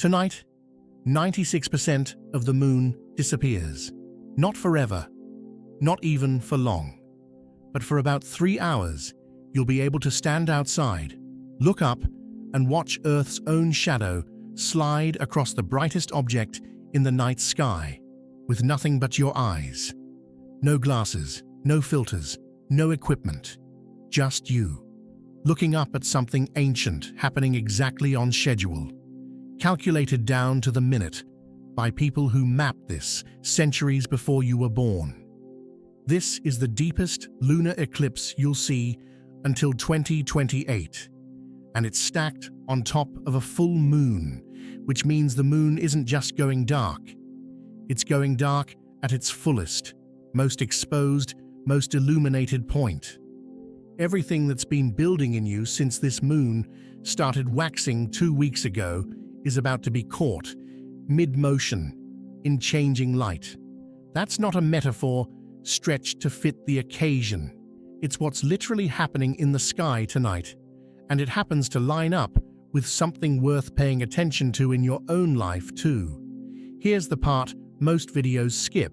Tonight, 96% of the moon disappears. Not forever, not even for long, but for about 3 hours, you'll be able to stand outside, look up, and watch Earth's own shadow slide across the brightest object in the night sky, with nothing but your eyes. No glasses, no filters, no equipment, just you, looking up at something ancient happening exactly on schedule, calculated down to the minute by people who mapped this centuries before you were born. This is the deepest lunar eclipse you'll see until 2028, and it's stacked on top of a full moon, which means the moon isn't just going dark. It's going dark at its fullest, most exposed, most illuminated point. Everything that's been building in you since this moon started waxing 2 weeks ago is about to be caught, mid-motion, in changing light. That's not a metaphor stretched to fit the occasion. It's what's literally happening in the sky tonight, and it happens to line up with something worth paying attention to in your own life too. Here's the part most videos skip,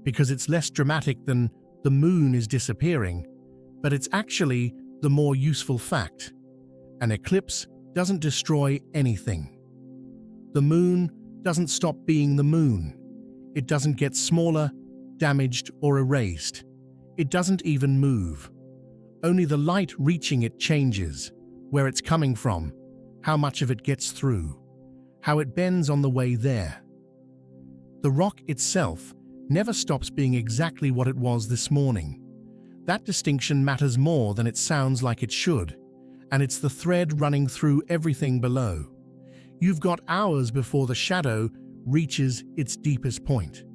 because it's less dramatic than the moon is disappearing, but it's actually the more useful fact. An eclipse doesn't destroy anything. The moon doesn't stop being the moon. It doesn't get smaller, damaged, or erased. It doesn't even move. Only the light reaching it changes, where it's coming from, how much of it gets through, how it bends on the way there. The rock itself never stops being exactly what it was this morning. That distinction matters more than it sounds like it should, and it's the thread running through everything below. You've got hours before the shadow reaches its deepest point.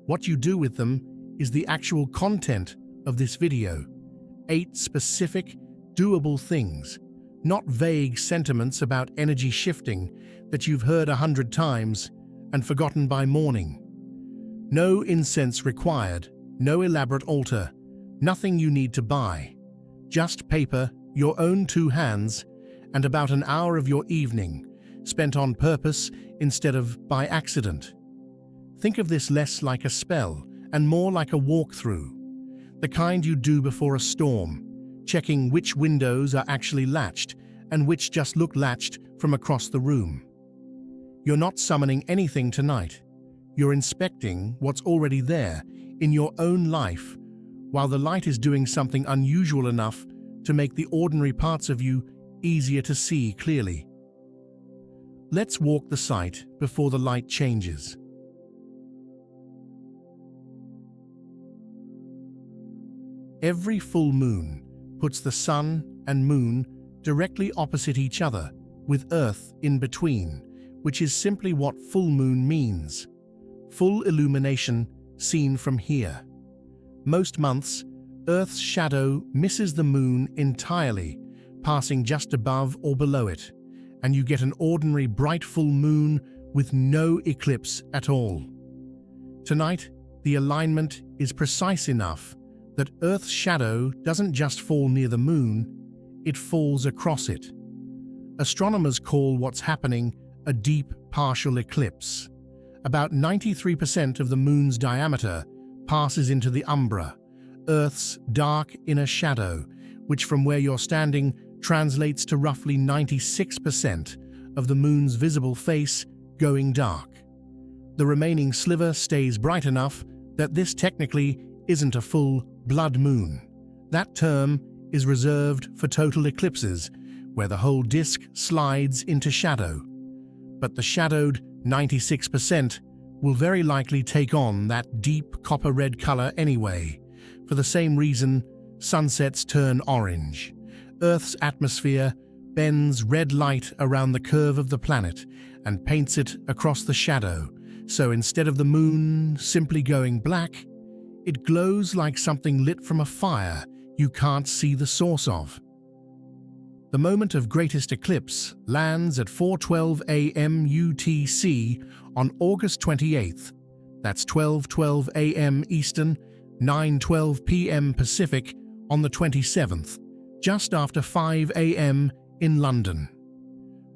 What you do with them is the actual content of this video. 8 specific, doable things, not vague sentiments about energy shifting that you've heard 100 times and forgotten by morning. No incense required, no elaborate altar, nothing you need to buy. Just paper, your own 2 hands, and about an hour of your evening, spent on purpose instead of by accident. Think of this less like a spell and more like a walkthrough, the kind you do before a storm, checking which windows are actually latched and which just look latched from across the room. You're not summoning anything tonight. You're inspecting what's already there in your own life, while the light is doing something unusual enough to make the ordinary parts of you easier to see clearly. Let's walk the site before the light changes. Every full moon puts the sun and moon directly opposite each other, with Earth in between, which is simply what full moon means. Full illumination seen from here. Most months, Earth's shadow misses the moon entirely, passing just above or below it, and you get an ordinary bright full moon with no eclipse at all. Tonight, the alignment is precise enough that Earth's shadow doesn't just fall near the moon, it falls across it. Astronomers call what's happening a deep partial eclipse. About 93% of the moon's diameter passes into the umbra, Earth's dark inner shadow, which from where you're standing translates to roughly 96% of the moon's visible face going dark. The remaining sliver stays bright enough that this technically isn't a full blood moon. That term is reserved for total eclipses, where the whole disk slides into shadow. But the shadowed 96% will very likely take on that deep copper-red color anyway, for the same reason sunsets turn orange. Earth's atmosphere bends red light around the curve of the planet and paints it across the shadow, so instead of the moon simply going black, it glows like something lit from a fire you can't see the source of. The moment of greatest eclipse lands at 4:12 a.m. UTC on August 28th. That's 12:12 a.m. Eastern, 9:12 p.m. Pacific on the 27th, just after 5 a.m. in London.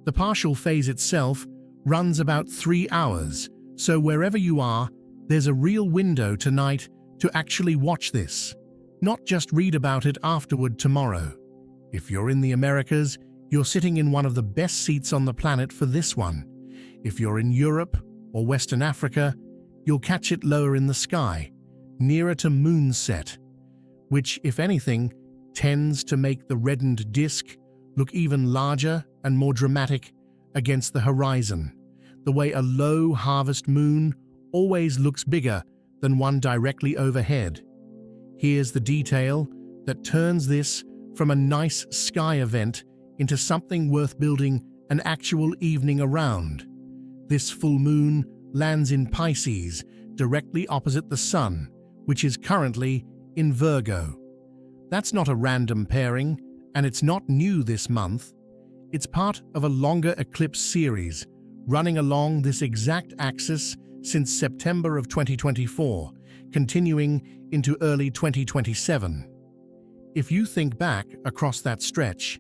The partial phase itself runs about 3 hours, so wherever you are, there's a real window tonight to actually watch this, not just read about it afterward tomorrow. If you're in the Americas, you're sitting in one of the best seats on the planet for this one. If you're in Europe or Western Africa, you'll catch it lower in the sky, nearer to moonset, which, if anything, tends to make the reddened disk look even larger and more dramatic against the horizon, the way a low harvest moon always looks bigger than one directly overhead. Here's the detail that turns this from a nice sky event into something worth building an actual evening around. This full moon lands in Pisces, directly opposite the Sun, which is currently in Virgo. That's not a random pairing, and it's not new this month. It's part of a longer eclipse series running along this exact axis since September of 2024, continuing into early 2027. If you think back across that stretch,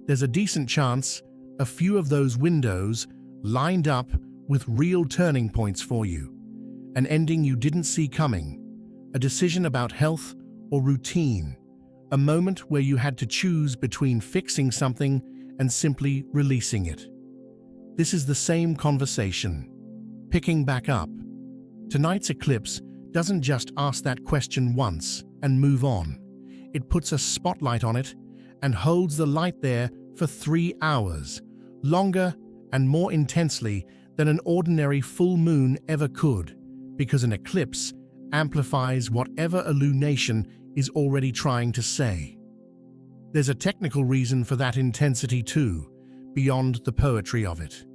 there's a decent chance a few of those windows lined up with real turning points for you. An ending you didn't see coming, a decision about health or routine, a moment where you had to choose between fixing something and simply releasing it. This is the same conversation. Picking back up. Tonight's eclipse doesn't just ask that question once and move on. It puts a spotlight on it and holds the light there for 3 hours, longer and more intensely than an ordinary full moon ever could, because an eclipse amplifies whatever a lunation is already trying to say. There's a technical reason for that intensity too, beyond the poetry of it.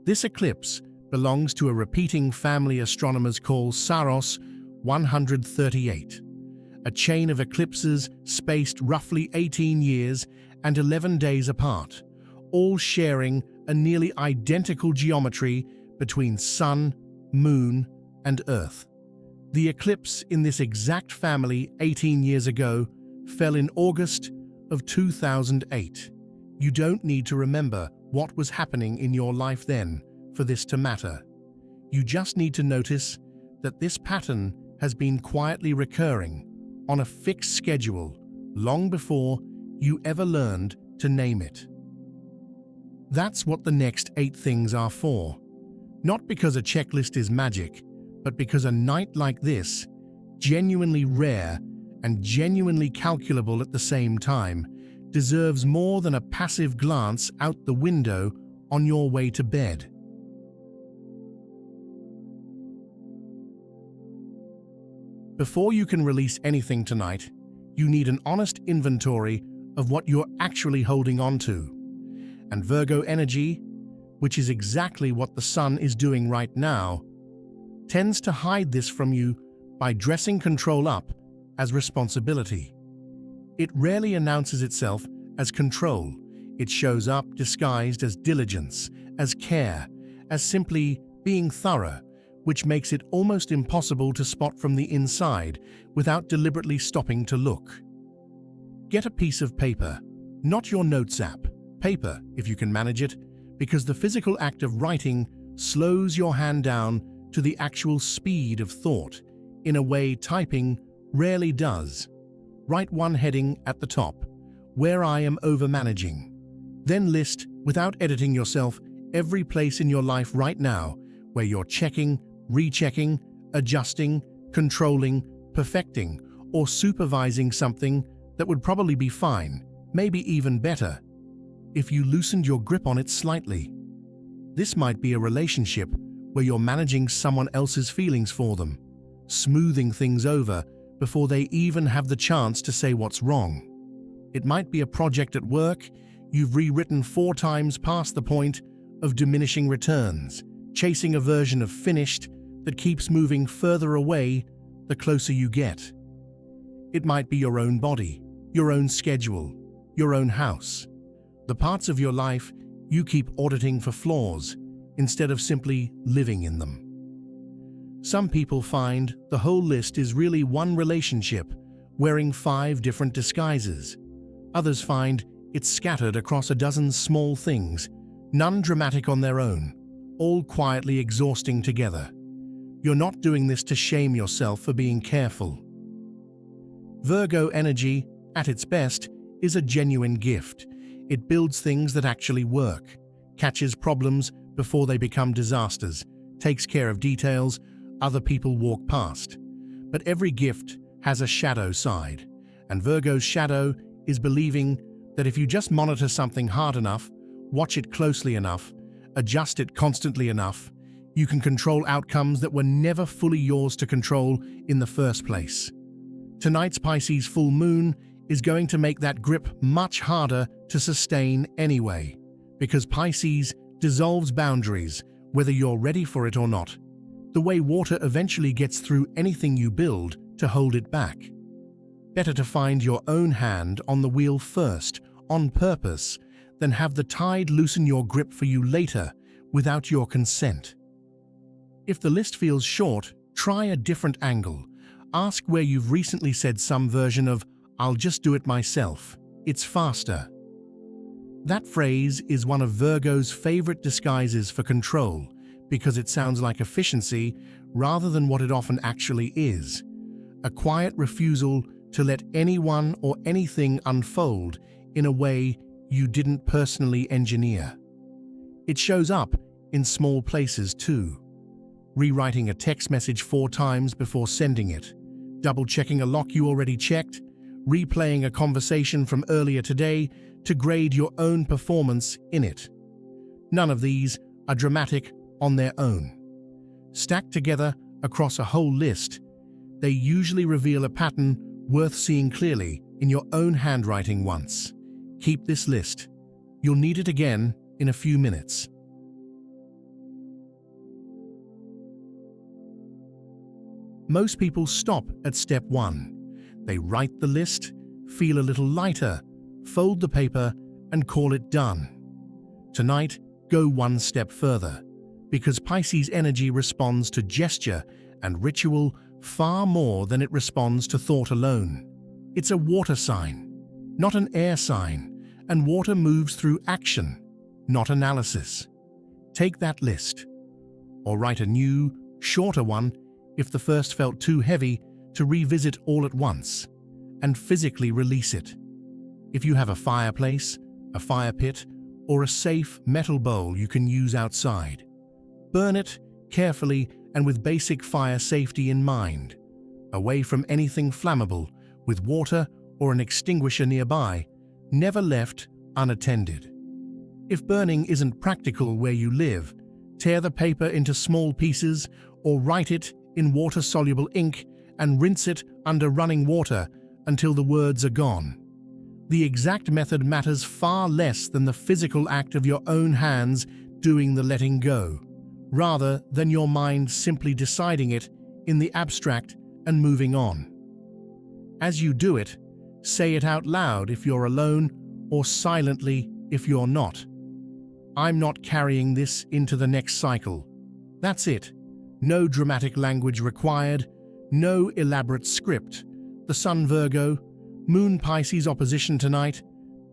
This eclipse belongs to a repeating family astronomers called Saros 138, a chain of eclipses spaced roughly 18 years and 11 days apart, all sharing a nearly identical geometry between Sun, Moon, and Earth. The eclipse in this exact family 18 years ago fell in August of 2008. You don't need to remember what was happening in your life then for this to matter. You just need to notice that this pattern has been quietly recurring on a fixed schedule long before you ever learned to name it. That's what the next 8 things are for. Not because a checklist is magic, but because a night like this, genuinely rare and genuinely calculable at the same time, deserves more than a passive glance out the window on your way to bed. Before you can release anything tonight, you need an honest inventory of what you're actually holding on to. And Virgo energy, which is exactly what the Sun is doing right now, tends to hide this from you by dressing control up as responsibility. It rarely announces itself as control. It shows up disguised as diligence, as care, as simply being thorough, which makes it almost impossible to spot from the inside without deliberately stopping to look. Get a piece of paper, not your notes app, paper if you can manage it, because the physical act of writing slows your hand down to the actual speed of thought in a way typing rarely does. Write one heading at the top, where I am overmanaging. Then list, without editing yourself, every place in your life right now where you're checking, rechecking, adjusting, controlling, perfecting, or supervising something that would probably be fine, maybe even better, if you loosened your grip on it slightly. This might be a relationship where you're managing someone else's feelings for them, smoothing things over before they even have the chance to say what's wrong. It might be a project at work you've rewritten 4 times past the point of diminishing returns, chasing a version of finished that keeps moving further away the closer you get. It might be your own body, your own schedule, your own house, the parts of your life you keep auditing for flaws instead of simply living in them. Some people find the whole list is really one relationship wearing 5 different disguises. Others find it's scattered across a dozen small things, none dramatic on their own, all quietly exhausting together. You're not doing this to shame yourself for being careful. Virgo energy, at its best, is a genuine gift. It builds things that actually work, catches problems before they become disasters, takes care of details other people walk past. But every gift has a shadow side, and Virgo's shadow is believing that if you just monitor something hard enough, watch it closely enough, adjust it constantly enough, you can control outcomes that were never fully yours to control in the first place. Tonight's Pisces full moon is going to make that grip much harder to sustain anyway, because Pisces dissolves boundaries, whether you're ready for it or not. The way water eventually gets through anything you build to hold it back. Better to find your own hand on the wheel first, on purpose, than have the tide loosen your grip for you later without your consent. If the list feels short, try a different angle. Ask where you've recently said some version of, "I'll just do it myself. It's faster." That phrase is one of Virgo's favorite disguises for control, because it sounds like efficiency rather than what it often actually is. A quiet refusal to let anyone or anything unfold in a way you didn't personally engineer. It shows up in small places too. Rewriting a text message 4 times before sending it, double-checking a lock you already checked, replaying a conversation from earlier today to grade your own performance in it. None of these are dramatic on their own. Stacked together across a whole list, they usually reveal a pattern worth seeing clearly in your own handwriting once. Keep this list. You'll need it again in a few minutes. Most people stop at step 1. They write the list, feel a little lighter, fold the paper, and call it done. Tonight, go one step further, because Pisces energy responds to gesture and ritual far more than it responds to thought alone. It's a water sign, not an air sign, and water moves through action, not analysis. Take that list, or write a new, shorter one if the first felt too heavy to revisit all at once, and physically release it. If you have a fireplace, a fire pit, or a safe metal bowl you can use outside, burn it carefully and with basic fire safety in mind, away from anything flammable, with water or an extinguisher nearby, never left unattended. If burning isn't practical where you live, tear the paper into small pieces or write it in water-soluble ink and rinse it under running water until the words are gone. The exact method matters far less than the physical act of your own hands doing the letting go, rather than your mind simply deciding it in the abstract and moving on. As you do it, say it out loud if you're alone or silently if you're not. I'm not carrying this into the next cycle. That's it. No dramatic language required, no elaborate script. The Sun Virgo, Moon Pisces opposition tonight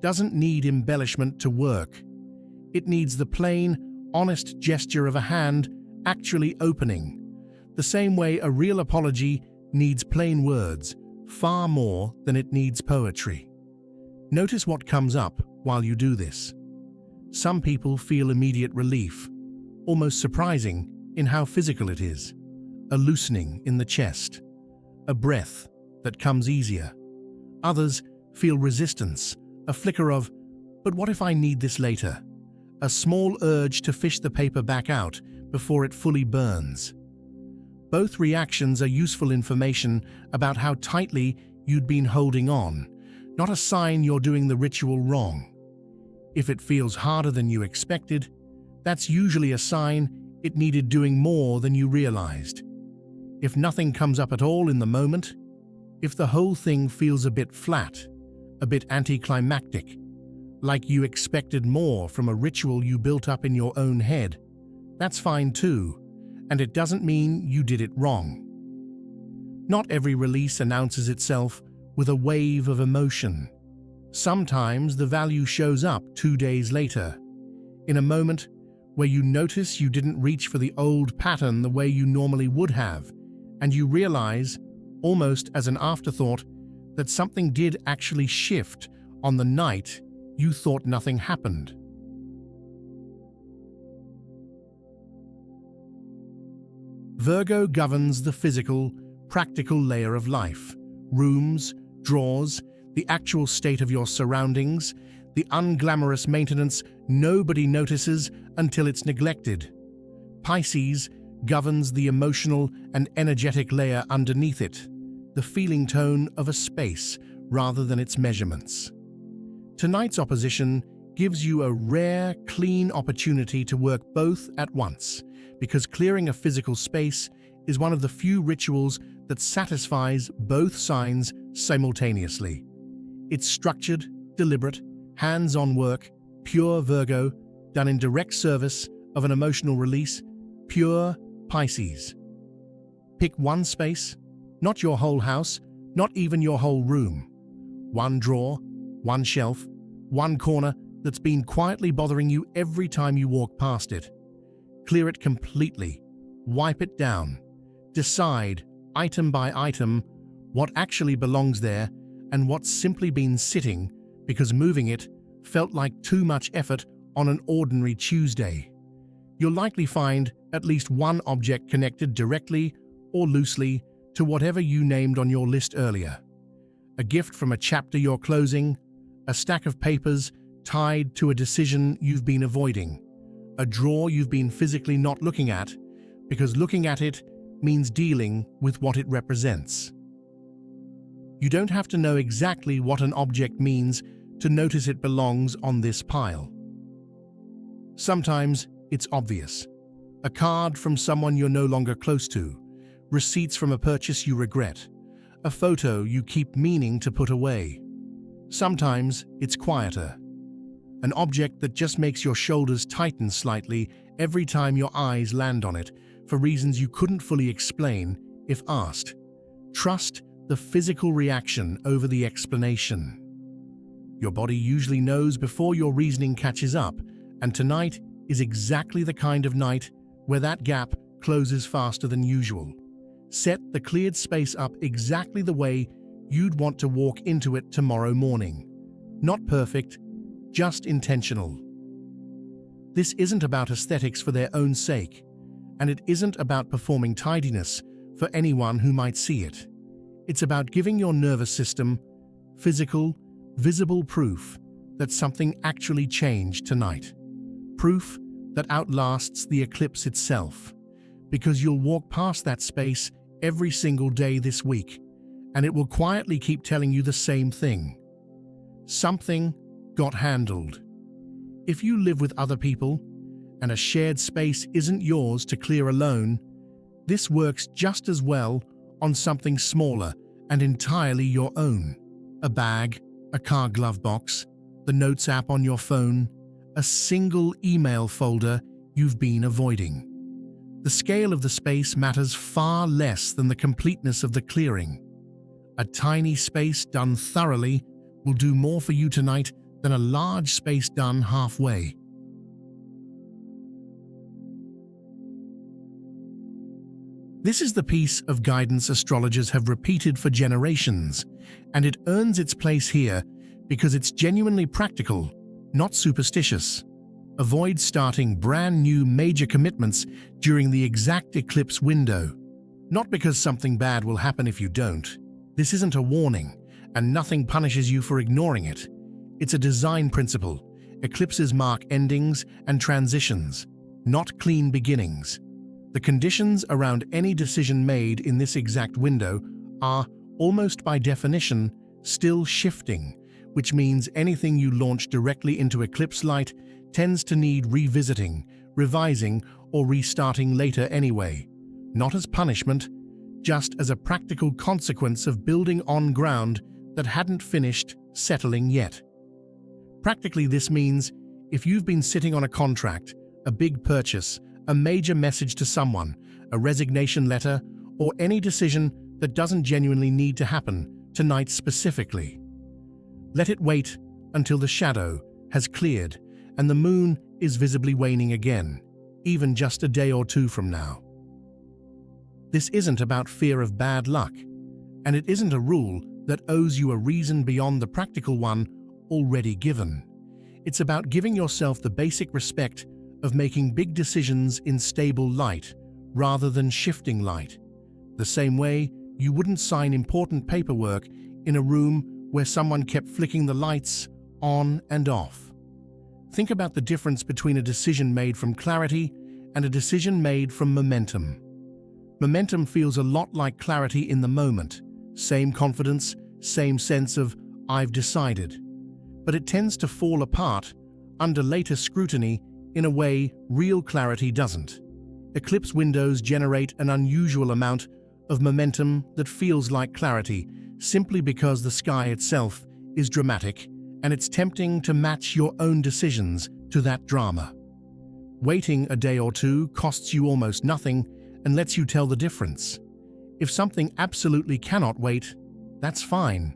doesn't need embellishment to work. It needs the plain, honest gesture of a hand actually opening, the same way a real apology needs plain words far more than it needs poetry. Notice what comes up while you do this. Some people feel immediate relief, almost surprising in how physical it is. A loosening in the chest, a breath that comes easier. Others feel resistance, a flicker of, "But what if I need this later?" A small urge to fish the paper back out before it fully burns. Both reactions are useful information about how tightly you'd been holding on, not a sign you're doing the ritual wrong. If it feels harder than you expected, that's usually a sign it needed doing more than you realized. If nothing comes up at all in the moment, if the whole thing feels a bit flat, a bit anticlimactic, like you expected more from a ritual you built up in your own head, that's fine too, and it doesn't mean you did it wrong. Not every release announces itself with a wave of emotion. Sometimes the value shows up 2 days later, in a moment where you notice you didn't reach for the old pattern the way you normally would have, and you realize, almost as an afterthought, that something did actually shift on the night you thought nothing happened. Virgo governs the physical, practical layer of life: rooms, drawers, the actual state of your surroundings, the unglamorous maintenance nobody notices until it's neglected. Pisces governs the emotional and energetic layer underneath it, the feeling tone of a space rather than its measurements. Tonight's opposition gives you a rare, clean opportunity to work both at once, because clearing a physical space is one of the few rituals that satisfies both signs simultaneously. It's structured, deliberate, hands-on work, pure Virgo, done in direct service of an emotional release, pure Pisces. Pick one space, not your whole house, not even your whole room. One drawer, one shelf, one corner that's been quietly bothering you every time you walk past it. Clear it completely, wipe it down, decide, item by item, what actually belongs there and what's simply been sitting because moving it felt like too much effort on an ordinary Tuesday. You'll likely find at least one object connected directly or loosely to whatever you named on your list earlier. A gift from a chapter you're closing, a stack of papers tied to a decision you've been avoiding, a drawer you've been physically not looking at because looking at it means dealing with what it represents. You don't have to know exactly what an object means to notice it belongs on this pile. Sometimes it's obvious. A card from someone you're no longer close to, receipts from a purchase you regret, a photo you keep meaning to put away. Sometimes it's quieter. An object that just makes your shoulders tighten slightly every time your eyes land on it for reasons you couldn't fully explain if asked. Trust the physical reaction over the explanation. Your body usually knows before your reasoning catches up, and tonight is exactly the kind of night where that gap closes faster than usual. Set the cleared space up exactly the way you'd want to walk into it tomorrow morning. Not perfect, just intentional. This isn't about aesthetics for their own sake, and it isn't about performing tidiness for anyone who might see it. It's about giving your nervous system physical, visible proof that something actually changed tonight. Proof that outlasts the eclipse itself, because you'll walk past that space every single day this week, and it will quietly keep telling you the same thing. Something got handled. If you live with other people, and a shared space isn't yours to clear alone, this works just as well on something smaller and entirely your own. A bag, a car glove box, the notes app on your phone, a single email folder you've been avoiding. The scale of the space matters far less than the completeness of the clearing. A tiny space done thoroughly will do more for you tonight than a large space done halfway. This is the piece of guidance astrologers have repeated for generations, and it earns its place here because it's genuinely practical, not superstitious. Avoid starting brand new major commitments during the exact eclipse window. Not because something bad will happen if you don't. This isn't a warning, and nothing punishes you for ignoring it. It's a design principle. Eclipses mark endings and transitions, not clean beginnings. The conditions around any decision made in this exact window are, almost by definition, still shifting, which means anything you launch directly into eclipse light tends to need revisiting, revising, or restarting later anyway. Not as punishment, just as a practical consequence of building on ground that hadn't finished settling yet. Practically, this means if you've been sitting on a contract, a big purchase, a major message to someone, a resignation letter, or any decision that doesn't genuinely need to happen tonight specifically. Let it wait until the shadow has cleared and the moon is visibly waning again. even just a day or two from now. This isn't about fear of bad luck, and it isn't a rule that owes you a reason beyond the practical one already given. It's about giving yourself the basic respect of making big decisions in stable light rather than shifting light, the same way you wouldn't sign important paperwork in a room where someone kept flicking the lights on and off. Think about the difference between a decision made from clarity and a decision made from momentum. Momentum feels a lot like clarity in the moment, same confidence, same sense of "I've decided." But it tends to fall apart under later scrutiny in a way real clarity doesn't. Eclipse windows generate an unusual amount of momentum that feels like clarity simply because the sky itself is dramatic and it's tempting to match your own decisions to that drama. Waiting a day or two costs you almost nothing and lets you tell the difference. If something absolutely cannot wait, that's fine.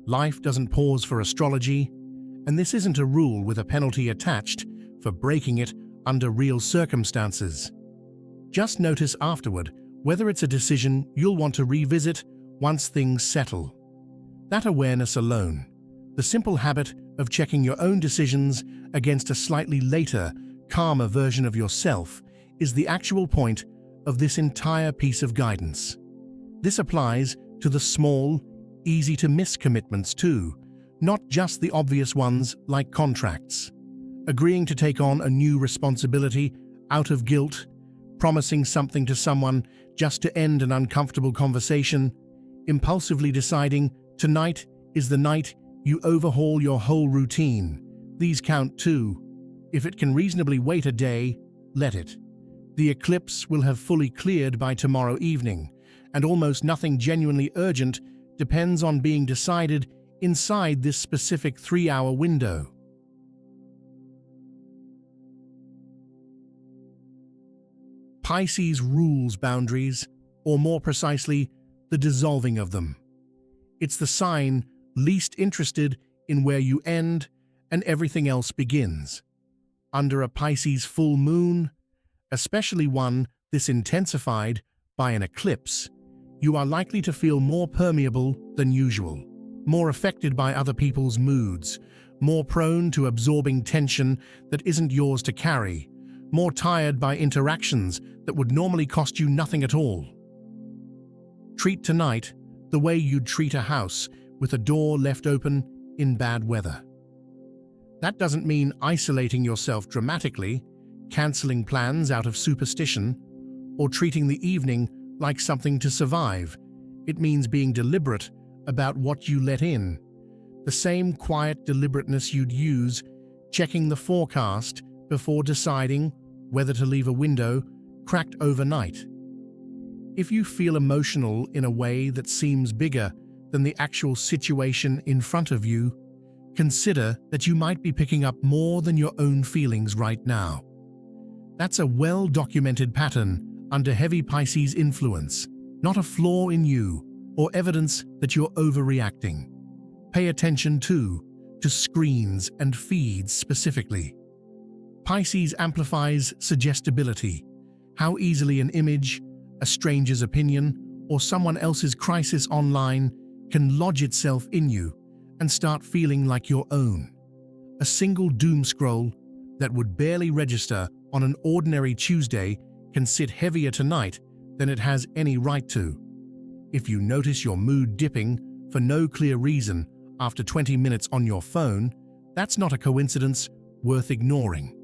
Life doesn't pause for astrology, and this isn't a rule with a penalty attached for breaking it under real circumstances. Just notice afterward whether it's a decision you'll want to revisit once things settle. That awareness alone, the simple habit of checking your own decisions against a slightly later, calmer version of yourself, is the actual point of this entire piece of guidance. This applies to the small, easy-to-miss commitments too, not just the obvious ones like contracts. Agreeing to take on a new responsibility out of guilt, promising something to someone just to end an uncomfortable conversation, impulsively deciding tonight is the night you overhaul your whole routine. These count too. If it can reasonably wait a day, let it. The eclipse will have fully cleared by tomorrow evening, and almost nothing genuinely urgent depends on being decided inside this specific 3-hour window. Pisces rules boundaries, or more precisely, the dissolving of them. It's the sign least interested in where you end and everything else begins. Under a Pisces full moon, especially one this intensified by an eclipse, you are likely to feel more permeable than usual, more affected by other people's moods, more prone to absorbing tension that isn't yours to carry, more tired by interactions that would normally cost you nothing at all. Treat tonight the way you'd treat a house with a door left open in bad weather. That doesn't mean isolating yourself dramatically, canceling plans out of superstition, or treating the evening like something to survive. It means being deliberate about what you let in. The same quiet deliberateness you'd use checking the forecast before deciding whether to leave a window cracked overnight. If you feel emotional in a way that seems bigger than the actual situation in front of you, consider that you might be picking up more than your own feelings right now. That's a well-documented pattern under heavy Pisces influence, not a flaw in you or evidence that you're overreacting. Pay attention too to screens and feeds specifically. Pisces amplifies suggestibility, how easily an image, a stranger's opinion, or someone else's crisis online can lodge itself in you and start feeling like your own. A single doom scroll that would barely register on an ordinary Tuesday can sit heavier tonight than it has any right to. If you notice your mood dipping for no clear reason after 20 minutes on your phone, that's not a coincidence worth ignoring.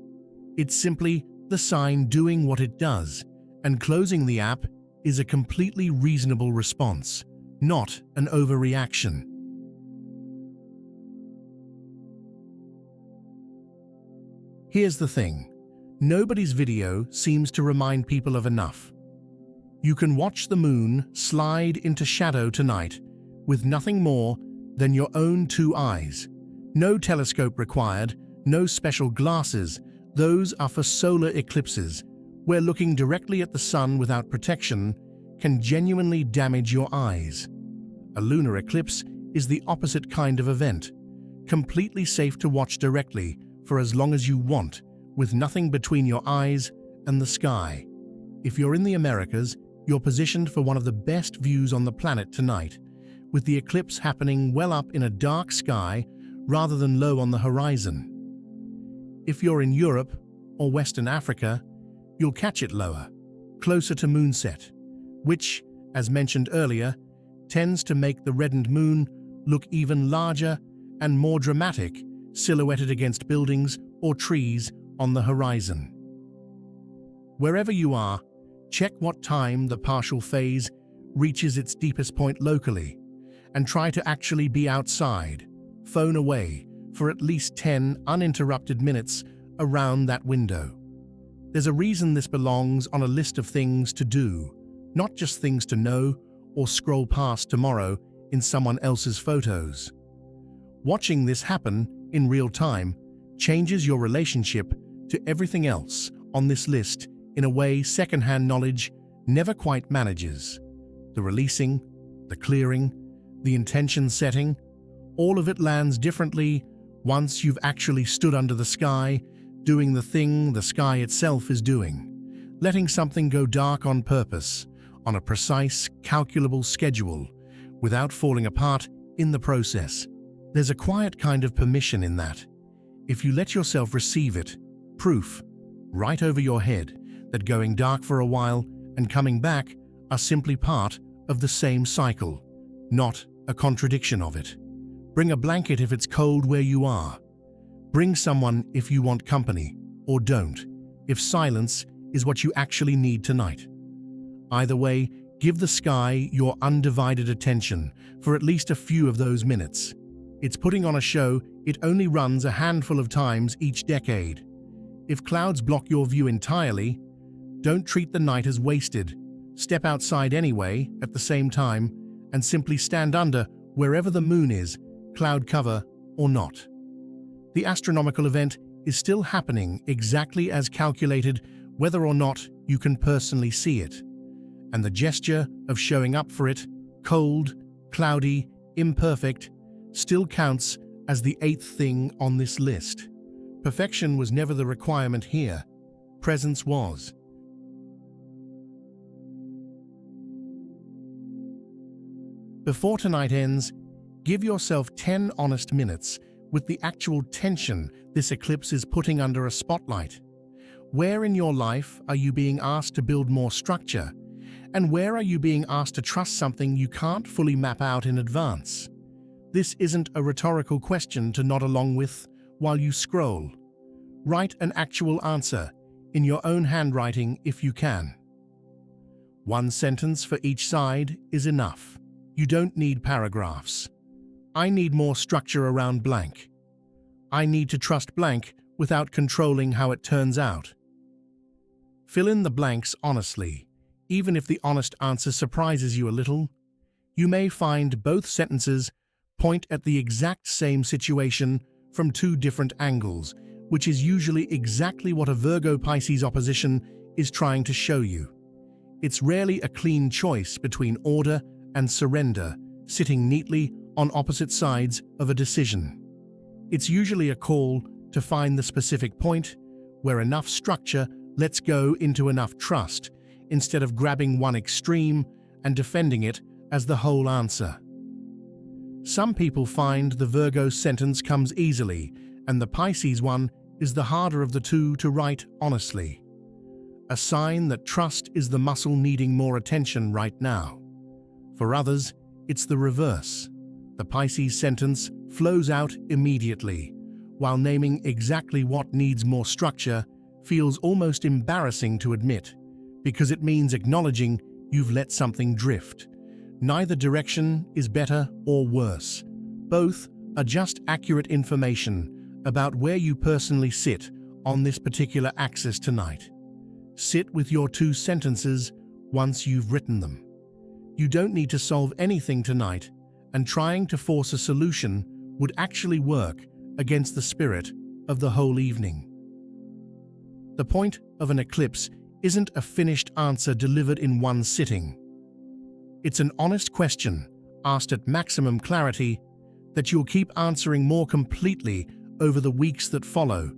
It's simply the sign doing what it does, and closing the app is a completely reasonable response, not an overreaction. Here's the thing. Nobody's video seems to remind people of enough. You can watch the moon slide into shadow tonight with nothing more than your own 2 eyes. No telescope required, no special glasses. Those are for solar eclipses, where looking directly at the sun without protection can genuinely damage your eyes. A lunar eclipse is the opposite kind of event, completely safe to watch directly for as long as you want, with nothing between your eyes and the sky. If you're in the Americas, you're positioned for one of the best views on the planet tonight, with the eclipse happening well up in a dark sky rather than low on the horizon. If you're in Europe or Western Africa, you'll catch it lower, closer to moonset, which, as mentioned earlier, tends to make the reddened moon look even larger and more dramatic, silhouetted against buildings or trees on the horizon. Wherever you are, check what time the partial phase reaches its deepest point locally, and try to actually be outside, phone away, for at least 10 uninterrupted minutes around that window. There's a reason this belongs on a list of things to do, not just things to know or scroll past tomorrow in someone else's photos. Watching this happen in real time changes your relationship to everything else on this list in a way secondhand knowledge never quite manages. The releasing, the clearing, the intention setting, all of it lands differently once you've actually stood under the sky, doing the thing the sky itself is doing, letting something go dark on purpose, on a precise, calculable schedule, without falling apart in the process. There's a quiet kind of permission in that. If you let yourself receive it, proof, right over your head, that going dark for a while and coming back are simply part of the same cycle, not a contradiction of it. Bring a blanket if it's cold where you are. Bring someone if you want company, or don't, if silence is what you actually need tonight. Either way, give the sky your undivided attention for at least a few of those minutes. It's putting on a show it only runs a handful of times each decade. If clouds block your view entirely, don't treat the night as wasted. Step outside anyway at the same time and simply stand under wherever the moon is, cloud cover or not. The astronomical event is still happening exactly as calculated whether or not you can personally see it. And the gesture of showing up for it, cold, cloudy, imperfect, still counts as the 8th thing on this list. Perfection was never the requirement here. Presence was. Before tonight ends, give yourself 10 honest minutes with the actual tension this eclipse is putting under a spotlight. Where in your life are you being asked to build more structure? And where are you being asked to trust something you can't fully map out in advance? This isn't a rhetorical question to nod along with while you scroll. Write an actual answer in your own handwriting if you can. One sentence for each side is enough. You don't need paragraphs. I need more structure around blank. I need to trust blank without controlling how it turns out. Fill in the blanks honestly, even if the honest answer surprises you a little. You may find both sentences point at the exact same situation from two different angles, which is usually exactly what a Virgo-Pisces opposition is trying to show you. It's rarely a clean choice between order and surrender, sitting neatly on opposite sides of a decision. It's usually a call to find the specific point where enough structure lets go into enough trust, instead of grabbing one extreme and defending it as the whole answer. Some people find the Virgo sentence comes easily, and the Pisces one is the harder of the two to write honestly. A sign that trust is the muscle needing more attention right now. For others, it's the reverse. The Pisces sentence flows out immediately, while naming exactly what needs more structure feels almost embarrassing to admit, because it means acknowledging you've let something drift. Neither direction is better or worse. Both are just accurate information about where you personally sit on this particular axis tonight. Sit with your two sentences once you've written them. You don't need to solve anything tonight, and trying to force a solution would actually work against the spirit of the whole evening. The point of an eclipse isn't a finished answer delivered in one sitting. It's an honest question, asked at maximum clarity, that you'll keep answering more completely over the weeks that follow,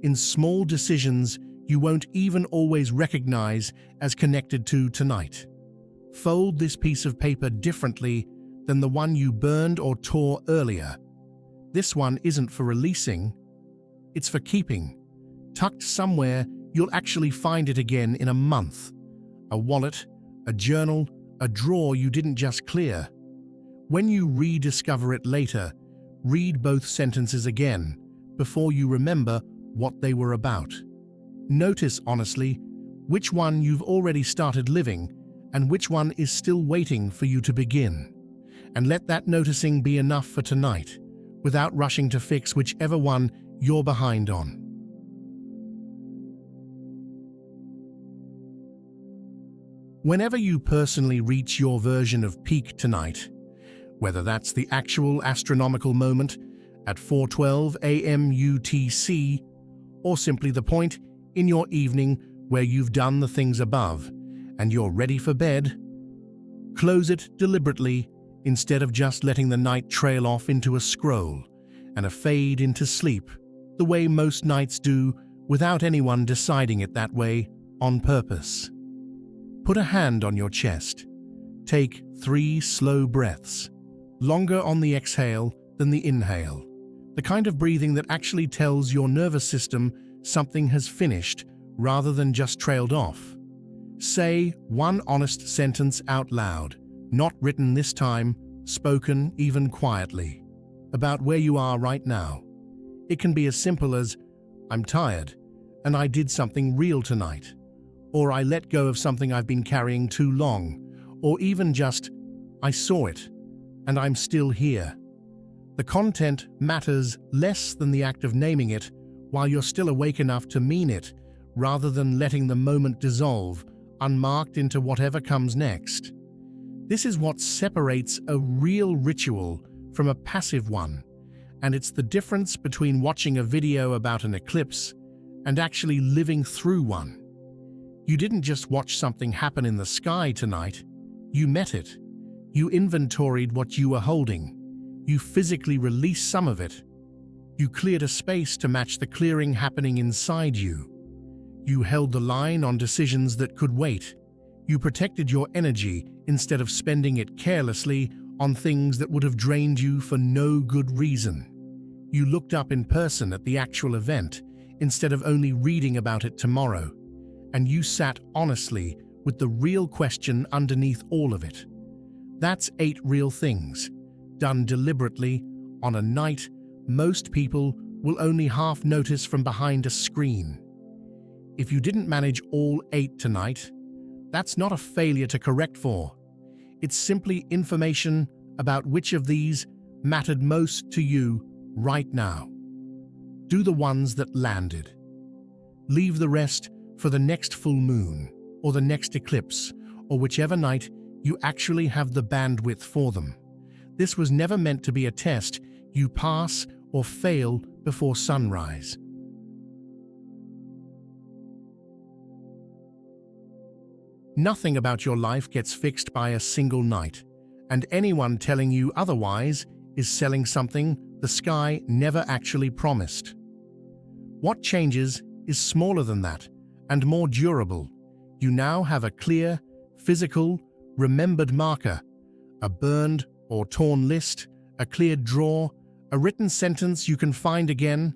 in small decisions you won't even always recognize as connected to tonight. Fold this piece of paper differently than the one you burned or tore earlier. This one isn't for releasing, it's for keeping. Tucked somewhere, you'll actually find it again in a month. A wallet, a journal, a drawer you didn't just clear. When you rediscover it later, read both sentences again before you remember what they were about. Notice, honestly, which one you've already started living and which one is still waiting for you to begin. And let that noticing be enough for tonight, without rushing to fix whichever one you're behind on. Whenever you personally reach your version of peak tonight, whether that's the actual astronomical moment at 4:12 a.m. UTC, or simply the point in your evening where you've done the things above and you're ready for bed, close it deliberately instead of just letting the night trail off into a scroll and a fade into sleep, the way most nights do without anyone deciding it that way on purpose. Put a hand on your chest. Take 3 slow breaths, longer on the exhale than the inhale, the kind of breathing that actually tells your nervous system something has finished rather than just trailed off. Say one honest sentence out loud, not written this time, spoken even quietly, about where you are right now. It can be as simple as, "I'm tired, and I did something real tonight," or "I let go of something I've been carrying too long," or even just, "I saw it, and I'm still here." The content matters less than the act of naming it while you're still awake enough to mean it, rather than letting the moment dissolve, unmarked into whatever comes next. This is what separates a real ritual from a passive one, and it's the difference between watching a video about an eclipse and actually living through one. You didn't just watch something happen in the sky tonight, you met it. You inventoried what you were holding. You physically released some of it. You cleared a space to match the clearing happening inside you. You held the line on decisions that could wait. You protected your energy instead of spending it carelessly on things that would have drained you for no good reason. You looked up in person at the actual event instead of only reading about it tomorrow. And you sat honestly with the real question underneath all of it. That's 8 real things, done deliberately on a night most people will only half notice from behind a screen. If you didn't manage all 8 tonight, that's not a failure to correct for. It's simply information about which of these mattered most to you right now. Do the ones that landed. Leave the rest for the next full moon, or the next eclipse, or whichever night you actually have the bandwidth for them. This was never meant to be a test you pass or fail before sunrise. Nothing about your life gets fixed by a single night, and anyone telling you otherwise is selling something the sky never actually promised. What changes is smaller than that and more durable. You now have a clear, physical, remembered marker, a burned or torn list, a cleared drawer, a written sentence you can find again,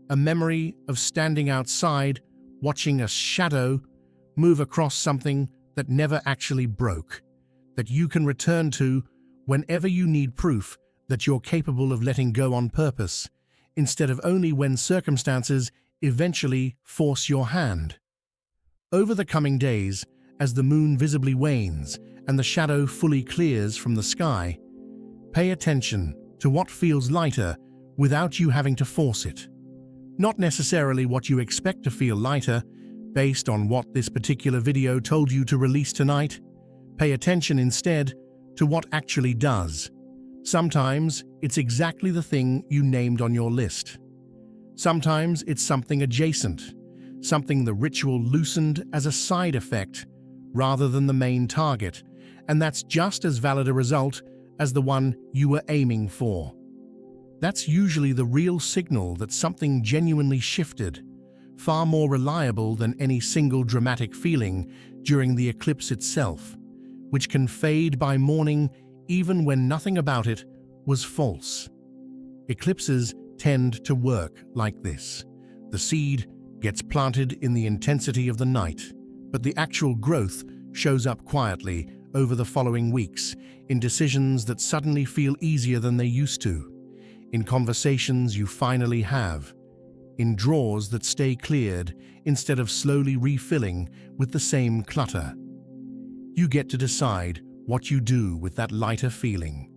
a memory of standing outside, watching a shadow move across something that never actually broke, that you can return to whenever you need proof that you're capable of letting go on purpose, instead of only when circumstances eventually force your hand. Over the coming days, as the moon visibly wanes and the shadow fully clears from the sky, pay attention to what feels lighter without you having to force it. Not necessarily what you expect to feel lighter, based on what this particular video told you to release tonight. Pay attention instead to what actually does. Sometimes it's exactly the thing you named on your list. Sometimes it's something adjacent, something the ritual loosened as a side effect rather than the main target, and that's just as valid a result as the one you were aiming for. That's usually the real signal that something genuinely shifted. far more reliable than any single dramatic feeling during the eclipse itself, which can fade by morning even when nothing about it was false. Eclipses tend to work like this. The seed gets planted in the intensity of the night, but the actual growth shows up quietly over the following weeks in decisions that suddenly feel easier than they used to, in conversations you finally have, in drawers that stay cleared instead of slowly refilling with the same clutter. You get to decide what you do with that lighter feeling.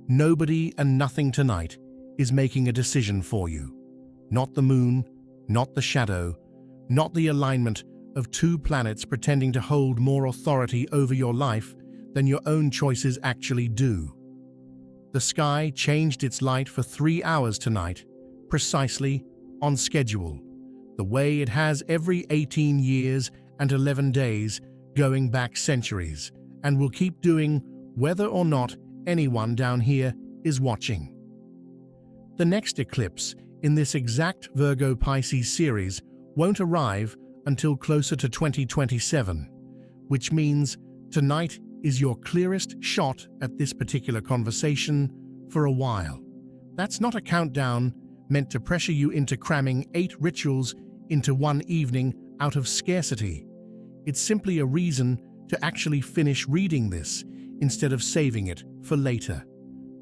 Nobody and nothing tonight is making a decision for you. Not the moon, not the shadow, not the alignment of two planets pretending to hold more authority over your life than your own choices actually do. The sky changed its light for 3 hours tonight, precisely on schedule, the way it has every 18 years and 11 days going back centuries, and will keep doing whether or not anyone down here is watching. The next eclipse in this exact Virgo Pisces series won't arrive until closer to 2027, which means tonight is your clearest shot at this particular conversation for a while. That's not a countdown meant to pressure you into cramming 8 rituals into one evening out of scarcity. It's simply a reason to actually finish reading this instead of saving it for later,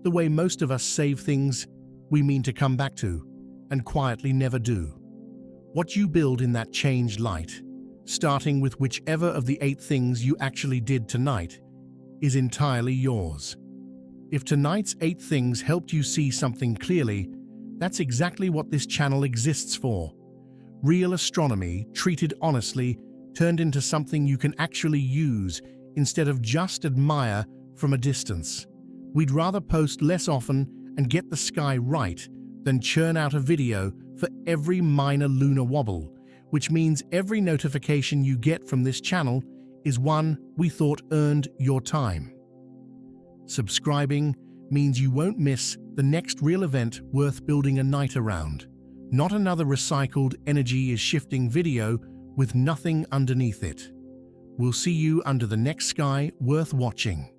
the way most of us save things we mean to come back to and quietly never do. What you build in that changed light, starting with whichever of the 8 things you actually did tonight, is entirely yours. If tonight's 8 things helped you see something clearly, that's exactly what this channel exists for. Real astronomy, treated honestly, turned into something you can actually use instead of just admire from a distance. We'd rather post less often and get the sky right than churn out a video for every minor lunar wobble, which means every notification you get from this channel is one we thought earned your time. Subscribing means you won't miss the next real event worth building a night around, not another recycled energy is shifting video with nothing underneath it. We'll see you under the next sky worth watching.